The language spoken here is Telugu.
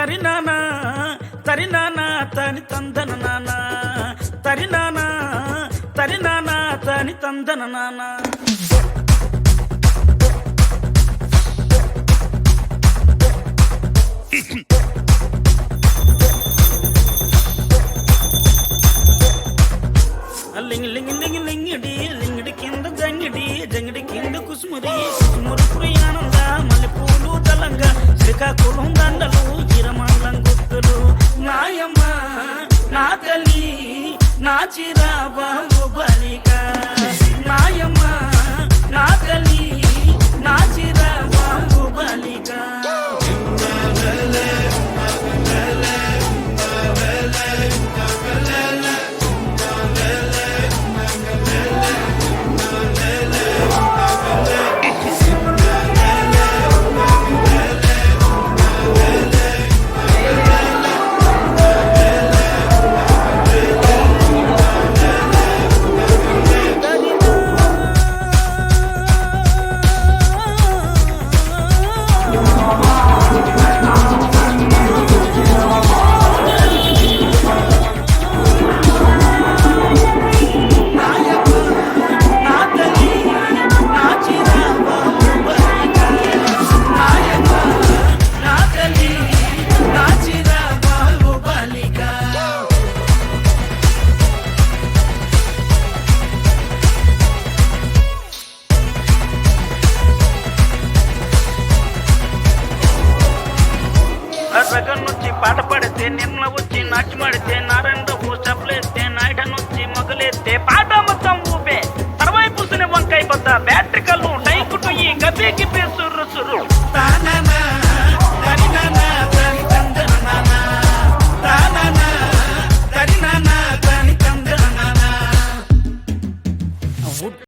తరినానా తరినానా తని తందన నానా తరినానా తరినానా తని తందన నానా లింగి లింగి లింగి లింగిడి లింగిడి కింద జంగిడి జంగిడి కింద కుసుమురి కుసుమురు పురియానంద మల్లెపూలు దళంగా శ్రీకాకుళం దండలు చిరమంగళం గుర్తులు నాయమ్మ నా తల్లి నా చిరాబాబు బలిక నాయమ్మ నా తల్లి నా చిరాబాబు బలిక రగనొచ్చి పాట పడితే నిర్మల వచ్చి నాట్యమాడితే నారాయణరావు చప్పలేస్తే నాయుడనొచ్చి మొగలేస్తే పాట మొత్తం ఊపే తర్వాయి పూసిన వంకాయ బద్ద బ్యాటరీ కళ్ళు టైకుటు ఈ గబ్బేకి సుర్రు సుర్రు